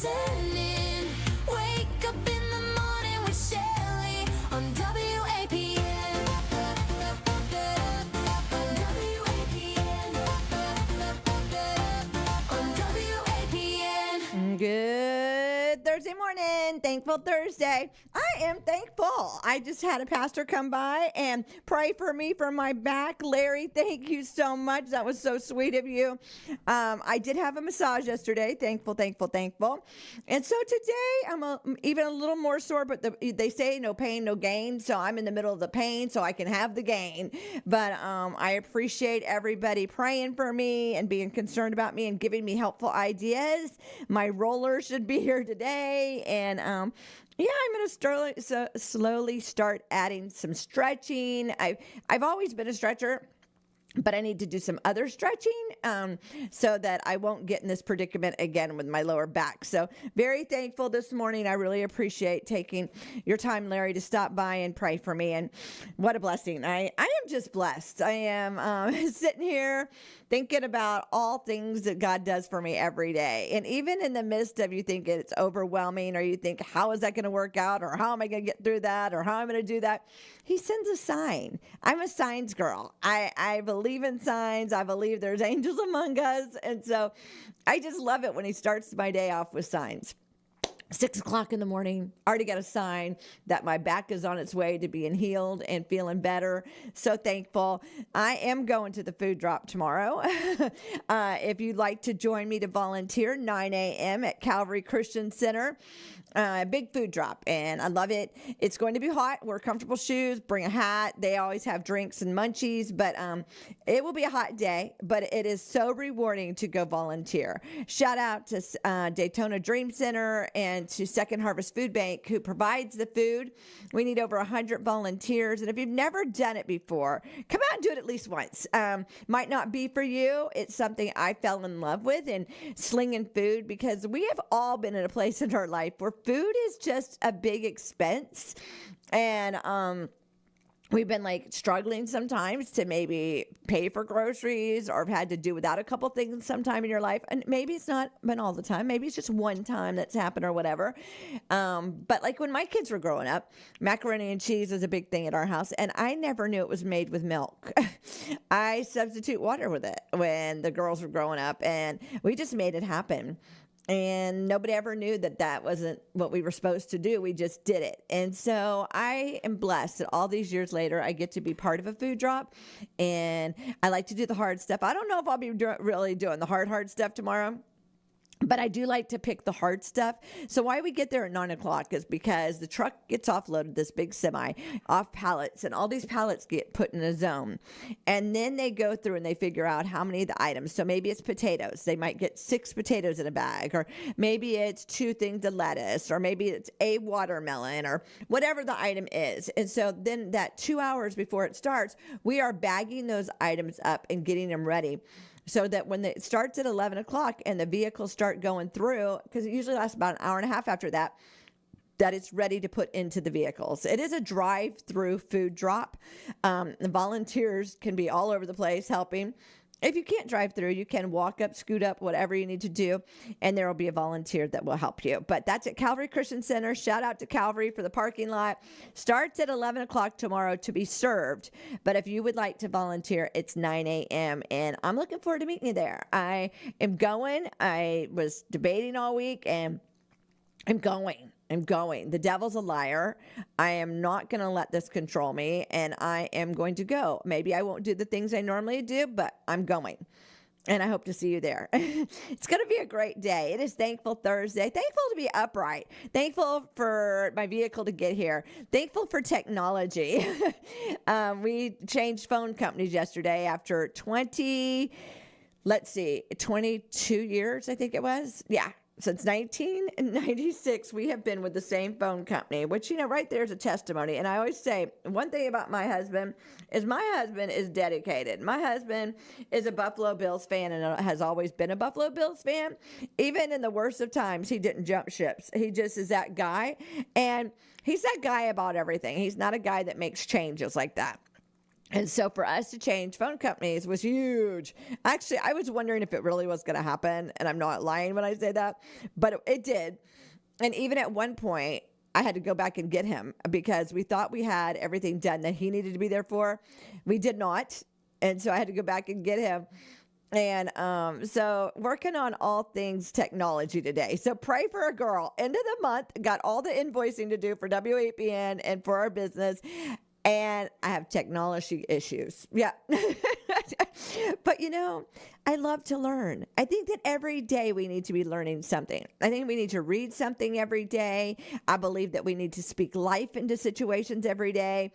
listening. Wake up in the morning with Shelly on WAPN. On WAPN. Good Thursday morning. Thankful Thursday. I am thankful. I just had a pastor come by and pray for me for my back. Larry, thank you so much. That was so sweet of you. I did have a massage yesterday. Thankful. And so today I'm even a little more sore, but they say no pain, no gain. So I'm in the middle of the pain so I can have the gain. But I appreciate everybody praying for me and being concerned about me and giving me helpful ideas. My roller should be here today. And yeah, I'm going to slowly start adding some stretching. I've always been a stretcher, but I need to do some other stretching so that I won't get in this predicament again with my lower back. So very thankful this morning. I really appreciate taking your time, Larry, to stop by and pray for me. And what a blessing. I am just blessed. I am sitting here thinking about all things that God does for me every day. And even in the midst of you think it's overwhelming, or you think, how is that going to work out? Or how am I going to get through that? Or how am I going to do that? He sends a sign. I'm a signs girl. I believe in signs. I believe there's angels among us. And so I just love it when he starts my day off with signs. 6 o'clock in the morning, already got a sign that my back is on its way to being healed and feeling better. So thankful. I am going to the food drop tomorrow. If you'd like to join me to volunteer, 9 a.m. at Calvary Christian Center. Big food drop, and I love it. It's going to be hot. Wear comfortable shoes, bring a hat. They always have drinks and munchies, but it will be a hot day, but it is so rewarding to go volunteer. Shout out to Daytona Dream Center and to Second Harvest Food Bank, who provides the food. We need over 100 volunteers, and if you've never done it before, come out and do it at least once. Might not be for you. It's something I fell in love with, and slinging food, because we have all been in a place in our life where food is just a big expense. And we've been like struggling sometimes to maybe pay for groceries, or have had to do without a couple things sometime in your life. And maybe it's not been all the time. Maybe it's just one time that's happened or whatever. But like when my kids were growing up, macaroni and cheese was a big thing at our house. And I never knew it was made with milk. I substitute water with it when the girls were growing up, and we just made it happen. And nobody ever knew that that wasn't what we were supposed to do. We just did it. And so I am blessed that all these years later, I get to be part of a food drop. And I like to do the hard stuff. I don't know if I'll be really doing the hard stuff tomorrow, but I do like to pick the hard stuff. So why we get there at 9 o'clock is because the truck gets offloaded, this big semi, off pallets, and all these pallets get put in a zone. And then they go through and they figure out how many of the items. So maybe it's potatoes. They might get 6 potatoes in a bag, or maybe it's 2 things of lettuce, or maybe it's a watermelon, or whatever the item is. And so then that 2 hours before it starts, we are bagging those items up and getting them ready, so that when it starts at 11 o'clock and the vehicles start going through, because it usually lasts about an hour and a half after that, that it's ready to put into the vehicles. It is a drive-through food drop. The volunteers can be all over the place helping. If you can't drive through, you can walk up, scoot up, whatever you need to do, and there will be a volunteer that will help you. But that's at Calvary Christian Center. Shout out to Calvary for the parking lot. Starts at 11 o'clock tomorrow to be served. But if you would like to volunteer, it's 9 a.m., and I'm looking forward to meeting you there. I am going. I was debating all week, and I'm going. The devil's a liar. I am not going to let this control me, and I am going to go. Maybe I won't do the things I normally do, but I'm going. And I hope to see you there. It's going to be a great day. It is Thankful Thursday. Thankful to be upright. Thankful for my vehicle to get here. Thankful for technology. We changed phone companies yesterday after 22 years, I think it was. Yeah. Since 1996, we have been with the same phone company, which, right there's a testimony. And I always say, one thing about my husband is dedicated. My husband is a Buffalo Bills fan and has always been a Buffalo Bills fan. Even in the worst of times, he didn't jump ships. He just is that guy. And he's that guy about everything. He's not a guy that makes changes like that. And so for us to change phone companies was huge. Actually, I was wondering if it really was going to happen. And I'm not lying when I say that, but it did. And even at one point, I had to go back and get him because we thought we had everything done that he needed to be there for. We did not. And so I had to go back and get him. And so working on all things technology today. So pray for a girl. End of the month, got all the invoicing to do for WAPN and for our business. And I have technology issues. Yeah. But I love to learn. I think that every day we need to be learning something. I think we need to read something every day. I believe that we need to speak life into situations every day.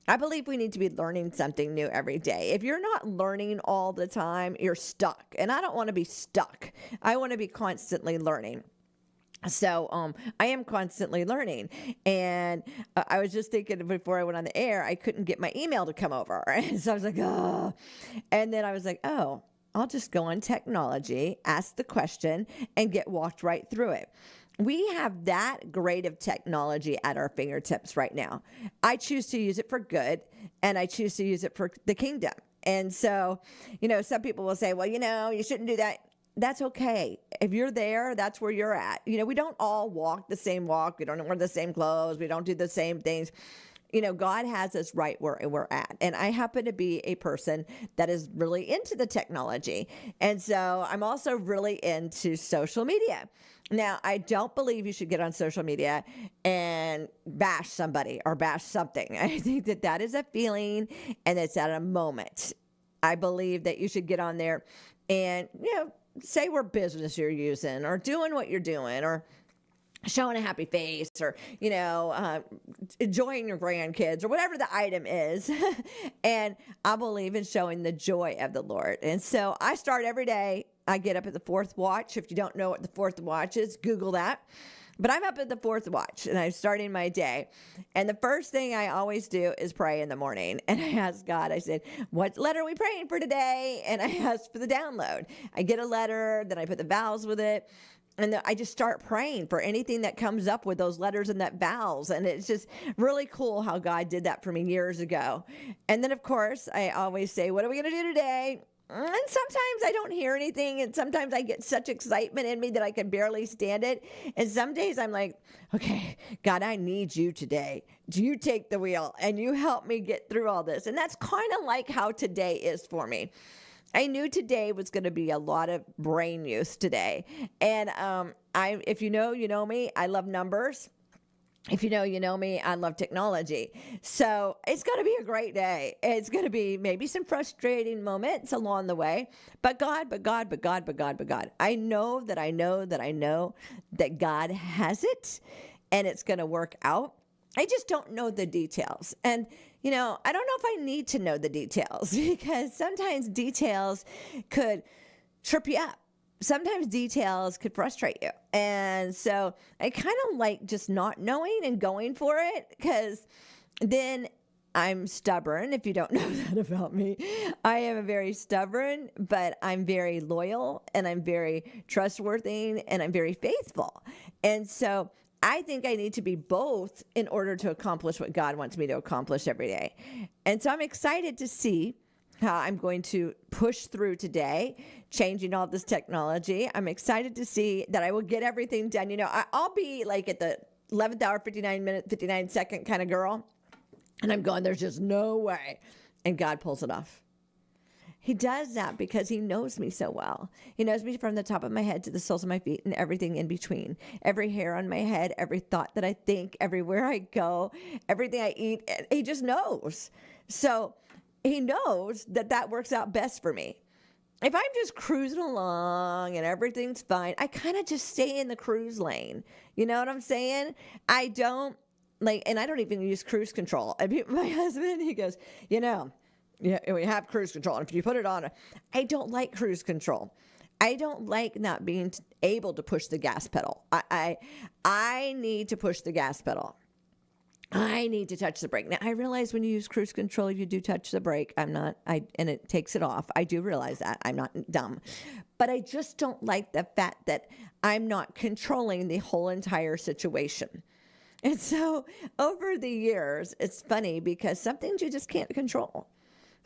I believe we need to be learning something new every day. If you're not learning all the time, you're stuck. And I don't want to be stuck. I want to be constantly learning. So I am constantly learning. And I was just thinking before I went on the air, I couldn't get my email to come over. And so I was like, oh. And then I was like, oh, I'll just go on technology, ask the question, and get walked right through it. We have that great of technology at our fingertips right now. I choose to use it for good, and I choose to use it for the kingdom. And so, some people will say, well, you shouldn't do that. That's okay. If you're there, that's where you're at. We don't all walk the same walk. We don't wear the same clothes. We don't do the same things. God has us right where we're at. And I happen to be a person that is really into the technology. And so I'm also really into social media. Now, I don't believe you should get on social media and bash somebody or bash something. I think that is a feeling and it's at a moment. I believe that you should get on there and, say what business you're using or doing what you're doing or showing a happy face or, enjoying your grandkids or whatever the item is. And I believe in showing the joy of the Lord. And so I start every day. I get up at the fourth watch. If you don't know what the fourth watch is, Google that. But I'm up at the fourth watch and I'm starting my day. And the first thing I always do is pray in the morning. And I ask God, I said, what letter are we praying for today? And I ask for the download. I get a letter, then I put the vowels with it. And I just start praying for anything that comes up with those letters and that vowels. And it's just really cool how God did that for me years ago. And then, of course, I always say, what are we going to do today? And sometimes I don't hear anything. And sometimes I get such excitement in me that I can barely stand it. And some days I'm like, okay, God, I need you today. Do you take the wheel and you help me get through all this? And that's kind of like how today is for me. I knew today was going to be a lot of brain use today. And if you know me, I love numbers. If you know me, I love technology. So it's going to be a great day. It's going to be maybe some frustrating moments along the way. But God. I know that God has it and it's going to work out. I just don't know the details. And, I don't know if I need to know the details because sometimes details could trip you up. Sometimes details could frustrate you. And so I kind of like just not knowing and going for it because then I'm stubborn. If you don't know that about me, I am very stubborn, but I'm very loyal and I'm very trustworthy and I'm very faithful. And so I think I need to be both in order to accomplish what God wants me to accomplish every day. And so I'm excited to see how I'm going to push through today, changing all this technology. I'm excited to see that I will get everything done. I'll be like at the 11th hour, 59 second kind of girl. And I'm going, there's just no way. And God pulls it off. He does that because he knows me so well. He knows me from the top of my head to the soles of my feet and everything in between. Every hair on my head, every thought that I think, everywhere I go, everything I eat. He just knows. So he knows that works out best for me. If I'm just cruising along and everything's fine, I kind of just stay in the cruise lane. You know what I'm saying? I don't and I don't even use cruise control. My husband, he goes, yeah, we have cruise control. And if you put it on, I don't like cruise control. I don't like not being able to push the gas pedal. I need to push the gas pedal. I need to touch the brake. Now, I realize when you use cruise control, you do touch the brake. And it takes it off. I do realize that. I'm not dumb. But I just don't like the fact that I'm not controlling the whole entire situation. And so over the years, it's funny because some things you just can't control.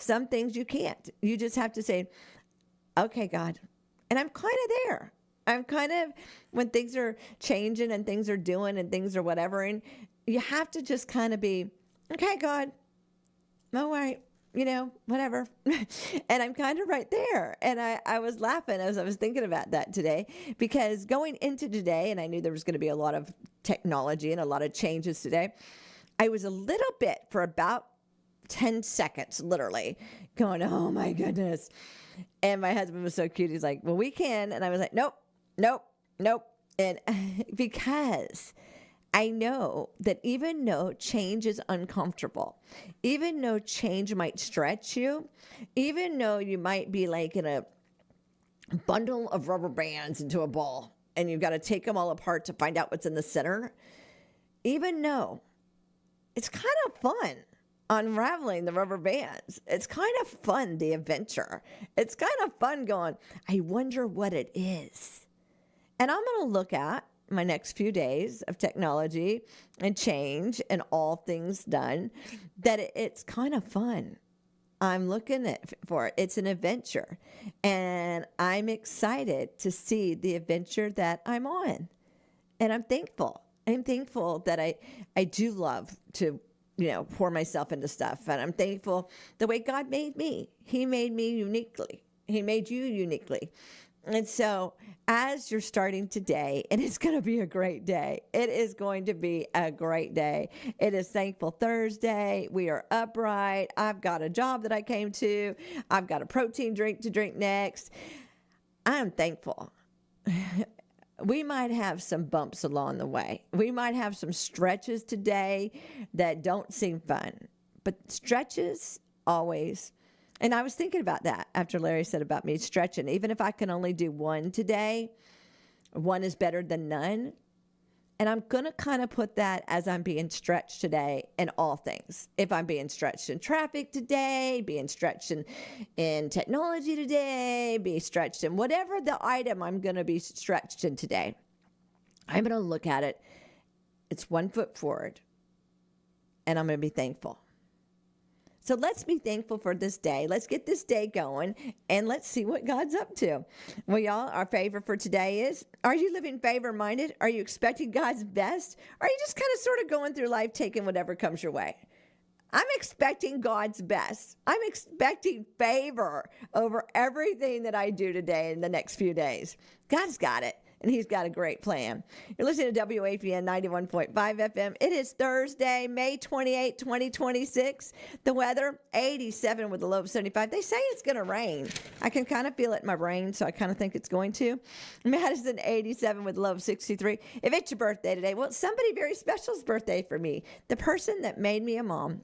Some things you can't. You just have to say, okay, God. And I'm kind of there. I'm kind of, when things are changing and things are doing and things are whatever, and you have to just kind of be, okay, God, all right, whatever. And I'm kind of right there. And I was laughing as I was thinking about that today, because going into today, and I knew there was going to be a lot of technology and a lot of changes today, I was a little bit, for about 10 seconds, literally, going, oh my goodness. And my husband was so cute. He's like, well, we can. And I was like, nope, nope, nope. And because I know that even though change is uncomfortable, even though change might stretch you, even though you might be like in a bundle of rubber bands into a ball and you've got to take them all apart to find out what's in the center, even though it's kind of fun unraveling the rubber bands. It's kind of fun, the adventure. It's kind of fun going, I wonder what it is. And I'm going to look at my next few days of technology and change and all things done, that it's kind of fun. I'm looking for it. It's an adventure. And I'm excited to see the adventure that I'm on. And I'm thankful. I'm thankful that I do love to pour myself into stuff. And I'm thankful the way God made me. He made me uniquely. He made you uniquely. And so as you're starting today, and it's going to be a great day. It is going to be a great day. It is Thankful Thursday. We are upright. I've got a job that I came to. I've got a protein drink to drink next. I'm thankful. We might have some bumps along the way. We might have some stretches today that don't seem fun, but stretches always. And I was thinking about that after Larry said about me stretching. Even if I can only do one today, one is better than none. And I'm going to kind of put that as I'm being stretched today in all things. If I'm being stretched in traffic today, being stretched in technology today, being stretched in whatever the item I'm going to be stretched in today, I'm going to look at it. It's 1 foot forward, and I'm going to be thankful. So let's be thankful for this day. Let's get this day going, and let's see what God's up to. Well, y'all, our favor for today is, are you living favor-minded? Are you expecting God's best? Or are you just kind of sort of going through life taking whatever comes your way? I'm expecting God's best. I'm expecting favor over everything that I do today in the next few days. God's got it. And he's got a great plan. You're listening to WAPN 91.5 FM. It is Thursday, May 28, 2026. The weather, 87 with a low of 75. They say it's going to rain. I can kind of feel it in my brain, so I kind of think it's going to. Madison, 87 with a low of 63. If it's your birthday today, well, somebody very special's birthday for me. The person that made me a mom.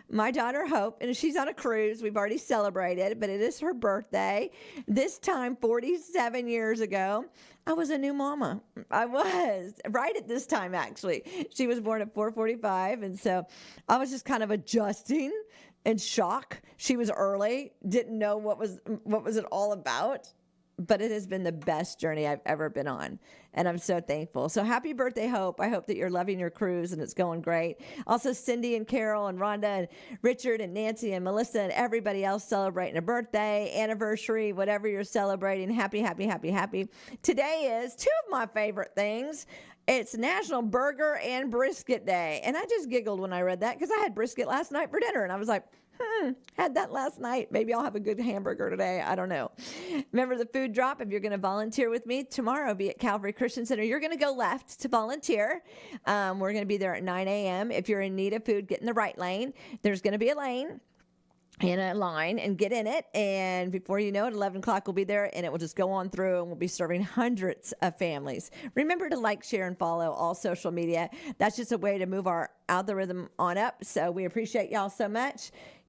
My daughter Hope, and she's on a cruise. We've already celebrated, but it is her birthday. This time, 47 years ago, I was a new mama. I was right at this time, actually. She was born at 4:45, and so I was just kind of adjusting in shock. She was early, didn't know what was it all about. But it has been the best journey I've ever been on. And I'm so thankful. So happy birthday, Hope. I hope that you're loving your cruise and it's going great. Also, Cindy and Carol and Rhonda and Richard and Nancy and Melissa and everybody else celebrating a birthday, anniversary, whatever you're celebrating. Happy, happy, happy, happy. Today is two of my favorite things. It's National Burger and Brisket Day. And I just giggled when I read that because I had brisket last night for dinner. And I was like, had that last night. Maybe I'll have a good hamburger today. I don't know. Remember the food drop. If you're going to volunteer with me tomorrow, be at Calvary Christian Center. You're going to go left to volunteer. We're going to be there at 9 a.m. If you're in need of food, get in the right lane. There's going to be a lane in a line and get in it. And before you know it, 11 o'clock will be there and it will just go on through and we'll be serving hundreds of families. Remember to like, share, and follow all social media. That's just a way to move our algorithm on up. So we appreciate y'all so much.